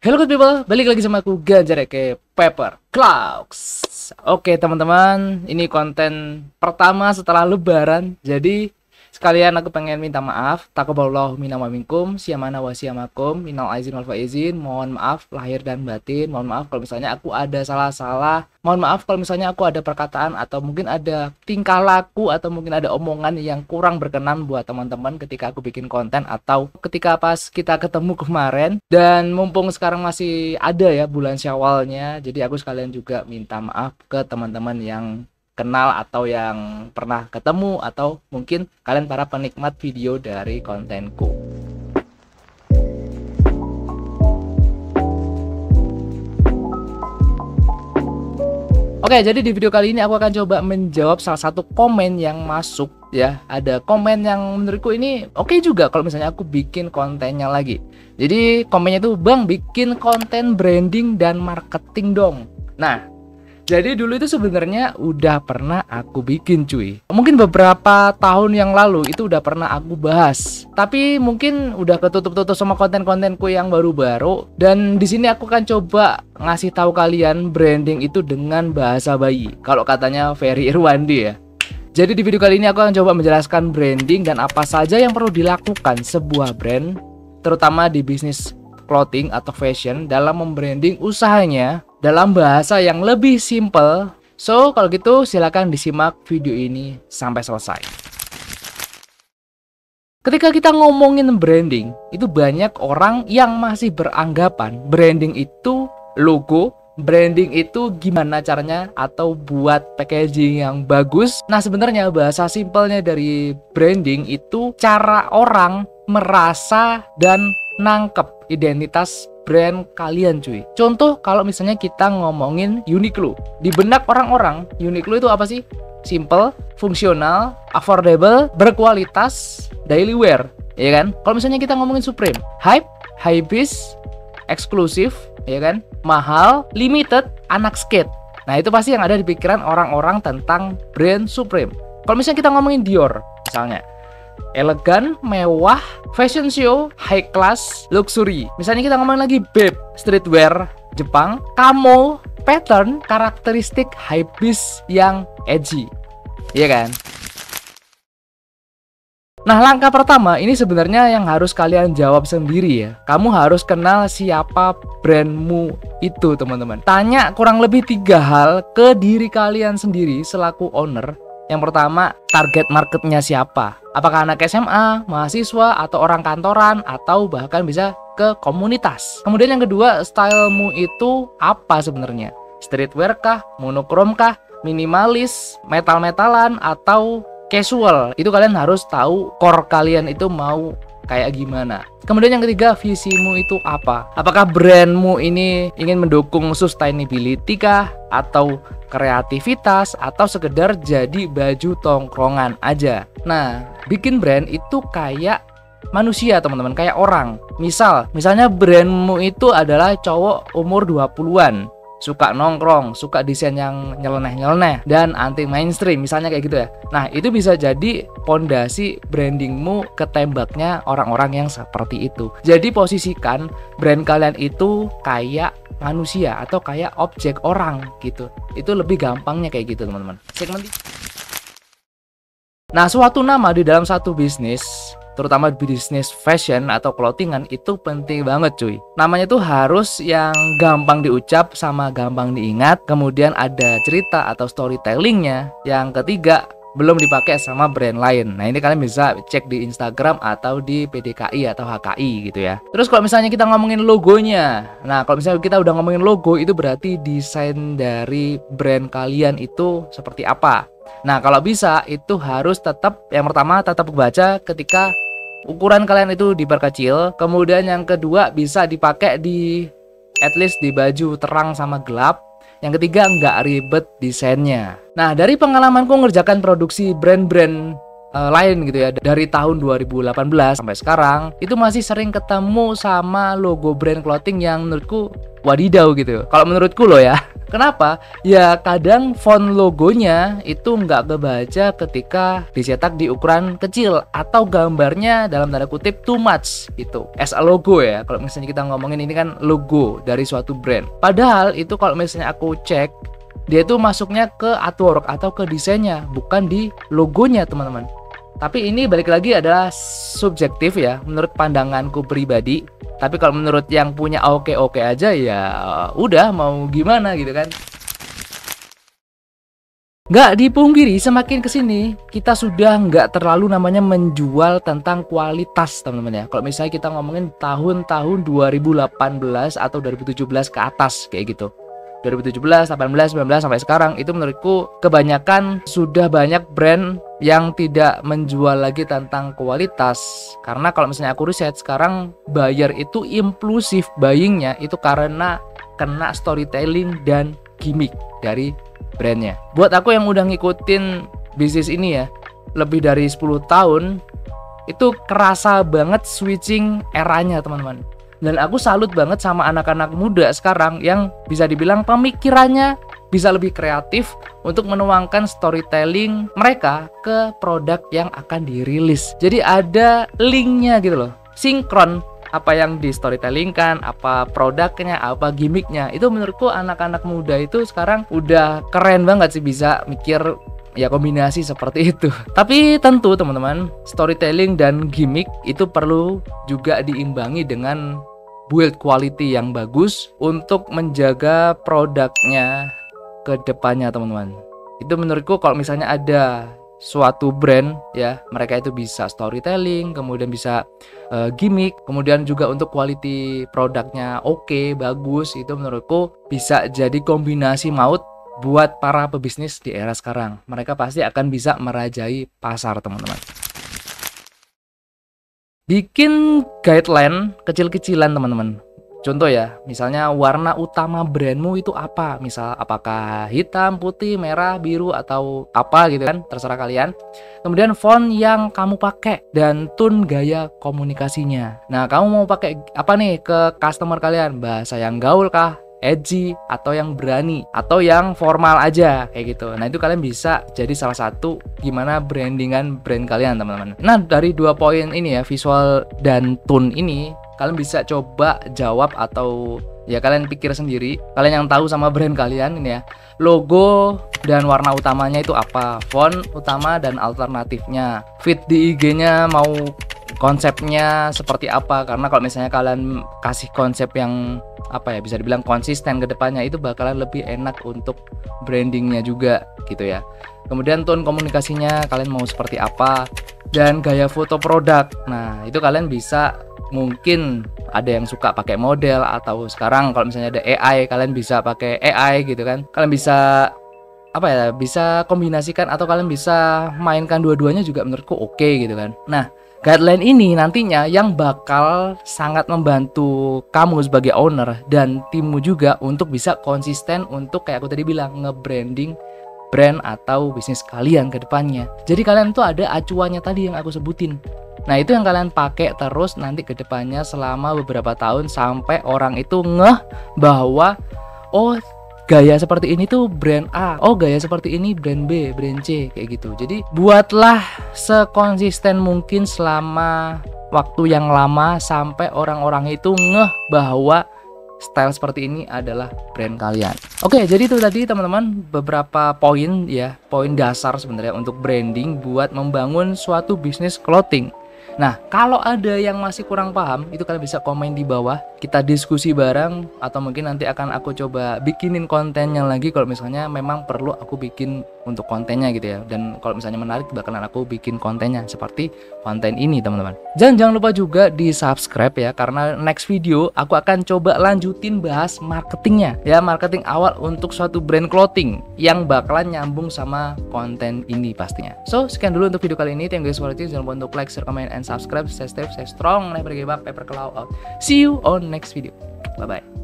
Hello good people, balik lagi sama aku Ganjar ke Paper Clouds. Oke teman-teman, ini konten pertama setelah lebaran. Jadi sekalian aku pengen minta maaf. Taqabbalallahu minna wa minkum, siyamana wa siyamakum, minal aizin wal faizin. Mohon maaf lahir dan batin. Mohon maaf kalau misalnya aku ada salah-salah. Mohon maaf kalau misalnya aku ada perkataan atau mungkin ada tingkah laku atau mungkin ada omongan yang kurang berkenan buat teman-teman ketika aku bikin konten atau ketika pas kita ketemu kemarin. Dan mumpung sekarang masih ada ya bulan Syawalnya, jadi aku sekalian juga minta maaf ke teman-teman yang kenal atau yang pernah ketemu atau mungkin kalian para penikmat video dari kontenku. Oke, jadi di video kali ini aku akan coba menjawab salah satu komen yang masuk ya. Ada komen yang menurutku ini oke juga kalau misalnya aku bikin kontennya lagi. Jadi komennya itu, "Bang, bikin konten branding dan marketing dong." Nah, jadi dulu itu sebenarnya udah pernah aku bikin cuy. Mungkin beberapa tahun yang lalu itu udah pernah aku bahas. Tapi mungkin udah ketutup-tutup sama konten-kontenku yang baru-baru. Dan di sini aku akan coba ngasih tahu kalian branding itu dengan bahasa bayi. Kalau katanya Ferry Irwandi ya. Jadi di video kali ini aku akan coba menjelaskan branding dan apa saja yang perlu dilakukan sebuah brand, terutama di bisnis clothing atau fashion, dalam membranding usahanya dalam bahasa yang lebih simple. So, kalau gitu silakan disimak video ini sampai selesai. Ketika kita ngomongin branding, itu banyak orang yang masih beranggapan branding itu logo, branding itu gimana caranya atau buat packaging yang bagus. Nah, sebenarnya bahasa simpelnya dari branding itu cara orang merasa dan nangkep identitas brand kalian cuy. Contoh kalau misalnya kita ngomongin Uniqlo. Di benak orang-orang, Uniqlo itu apa sih? Simple, fungsional, affordable, berkualitas, daily wear, ya kan? Kalau misalnya kita ngomongin Supreme, hype, hypebeast, eksklusif, ya kan? Mahal, limited, anak skate. Nah, itu pasti yang ada di pikiran orang-orang tentang brand Supreme. Kalau misalnya kita ngomongin Dior, misalnya elegan, mewah, fashion show, high class, luxury. Misalnya kita ngomong lagi Babe, streetwear Jepang, camo, pattern, karakteristik hypebeast yang edgy, iya kan? Nah, langkah pertama ini sebenarnya yang harus kalian jawab sendiri ya. Kamu harus kenal siapa brandmu itu, teman-teman. Tanya kurang lebih 3 hal ke diri kalian sendiri selaku owner. Yang pertama, target marketnya siapa? Apakah anak SMA, mahasiswa, atau orang kantoran, atau bahkan bisa ke komunitas? Kemudian yang kedua, stylemu itu apa sebenarnya? Streetwear kah? Monokrom kah? Minimalis? Metal-metalan? Atau casual? Itu kalian harus tahu core kalian itu mau kayak gimana. Kemudian yang ketiga, visimu itu apa? Apakah brandmu ini ingin mendukung sustainability kah? Atau kreativitas? Atau sekedar jadi baju tongkrongan aja? Nah, bikin brand itu kayak manusia teman-teman, kayak orang. Misalnya brandmu itu adalah cowok umur 20-an, suka nongkrong, suka desain yang nyeleneh-nyeleneh dan anti mainstream, misalnya kayak gitu ya. Nah, itu bisa jadi pondasi brandingmu ketembaknya orang-orang yang seperti itu. Jadi posisikan brand kalian itu kayak manusia atau kayak objek orang gitu. Itu lebih gampangnya kayak gitu teman-teman. Nah, suatu nama di dalam satu bisnis, terutama bisnis fashion atau clothingan, itu penting banget cuy. Namanya tuh harus yang gampang diucap sama gampang diingat. Kemudian ada cerita atau storytellingnya. Yang ketiga, belum dipakai sama brand lain. Nah, ini kalian bisa cek di Instagram atau di PDKI atau HKI gitu ya. Terus kalau misalnya kita ngomongin logonya. Nah, kalau misalnya kita udah ngomongin logo, itu berarti desain dari brand kalian itu seperti apa. Nah, kalau bisa itu harus tetap, yang pertama tetap baca ketika ukuran kalian itu diperkecil. Kemudian yang kedua bisa dipakai di at least di baju terang sama gelap. Yang ketiga nggak ribet desainnya. Nah, dari pengalamanku ngerjakan produksi brand-brand lain gitu ya, dari tahun 2018 sampai sekarang, itu masih sering ketemu sama logo brand clothing yang menurutku wadidaw gitu. Kalau menurutku loh ya. Kenapa? Ya kadang font logonya itu nggak kebaca ketika dicetak di ukuran kecil atau gambarnya dalam tanda kutip too much gitu. As a logo ya, kalau misalnya kita ngomongin ini kan logo dari suatu brand. Padahal itu kalau misalnya aku cek, dia itu masuknya ke artwork atau ke desainnya, bukan di logonya teman-teman. Tapi ini balik lagi adalah subjektif ya, menurut pandanganku pribadi. Tapi kalau menurut yang punya oke-oke aja ya udah mau gimana gitu kan. Nggak dipungkiri semakin kesini kita sudah nggak terlalu namanya menjual tentang kualitas teman-teman ya. Kalau misalnya kita ngomongin tahun-tahun 2018 atau 2017 ke atas kayak gitu, 2017, 18, 19 sampai sekarang itu menurutku kebanyakan sudah banyak brand yang tidak menjual lagi tentang kualitas. Karena kalau misalnya aku riset sekarang buyer itu impulsif buyingnya itu karena kena storytelling dan gimmick dari brandnya. Buat aku yang udah ngikutin bisnis ini ya lebih dari 10 tahun, itu kerasa banget switching eranya teman-teman. Dan aku salut banget sama anak-anak muda sekarang yang bisa dibilang pemikirannya bisa lebih kreatif untuk menuangkan storytelling mereka ke produk yang akan dirilis. Jadi ada linknya gitu loh, sinkron apa yang di storytellingkan, apa produknya, apa gimmicknya. Itu menurutku anak-anak muda itu sekarang udah keren banget sih bisa mikir ya kombinasi seperti itu. Tapi tentu teman-teman, storytelling dan gimmick itu perlu juga diimbangi dengan build quality yang bagus untuk menjaga produknya ke depannya teman-teman. Itu menurutku kalau misalnya ada suatu brand ya, mereka itu bisa storytelling, kemudian bisa gimmick, kemudian juga untuk quality produknya oke, bagus, itu menurutku bisa jadi kombinasi maut buat para pebisnis di era sekarang. Mereka pasti akan bisa merajai pasar teman-teman. Bikin guideline kecil-kecilan teman-teman. Contoh ya, misalnya warna utama brandmu itu apa? Misal apakah hitam, putih, merah, biru atau apa gitu kan, terserah kalian. Kemudian font yang kamu pakai dan tone gaya komunikasinya. Nah, kamu mau pakai apa nih ke customer kalian? Bahasa yang gaul kah? Edgy atau yang berani atau yang formal aja kayak gitu. Nah, itu kalian bisa jadi salah satu gimana brandingan brand kalian teman-teman. Nah, dari 2 poin ini ya, visual dan tone ini, kalian bisa coba jawab atau ya kalian pikir sendiri. Kalian yang tahu sama brand kalian ini ya, logo dan warna utamanya itu apa, font utama dan alternatifnya, feed di IG-nya mau konsepnya seperti apa. Karena kalau misalnya kalian kasih konsep yang apa ya, bisa dibilang konsisten ke depannya, itu bakalan lebih enak untuk brandingnya juga gitu ya. Kemudian tone komunikasinya kalian mau seperti apa, dan gaya foto produk. Nah, itu kalian bisa, mungkin ada yang suka pakai model, atau sekarang kalau misalnya ada AI, kalian bisa pakai AI gitu kan. Kalian bisa apa ya, bisa kombinasikan atau kalian bisa mainkan dua-duanya juga menurutku oke gitu kan. Nah, guideline ini nantinya yang bakal sangat membantu kamu sebagai owner dan timmu juga untuk bisa konsisten untuk kayak aku tadi bilang, nge-branding brand atau bisnis kalian ke depannya. Jadi kalian tuh ada acuannya tadi yang aku sebutin. Nah, itu yang kalian pakai terus nanti ke depannya selama beberapa tahun sampai orang itu ngeh bahwa oh, gaya seperti ini tuh brand A, oh gaya seperti ini brand B, brand C, kayak gitu. Jadi buatlah sekonsisten mungkin selama waktu yang lama sampai orang-orang itu ngeh bahwa style seperti ini adalah brand kalian. Oke, jadi itu tadi teman-teman beberapa poin ya, poin dasar sebenarnya untuk branding buat membangun suatu bisnis clothing. Nah, kalau ada yang masih kurang paham, itu kalian bisa komen di bawah, kita diskusi bareng, atau mungkin nanti akan aku coba bikinin kontennya lagi kalau misalnya memang perlu aku bikin untuk kontennya gitu ya. Dan kalau misalnya menarik, bakalan aku bikin kontennya seperti konten ini teman-teman. Jangan lupa juga di subscribe ya, karena next video aku akan coba lanjutin bahas marketingnya ya, marketing awal untuk suatu brand clothing yang bakalan nyambung sama konten ini pastinya. So, sekian dulu untuk video kali ini. Thank you guys for watching. Jangan lupa untuk like, share, comment, and subscribe. Stay safe, stay strong, never give up, paper claw out. See you on next video. Bye bye.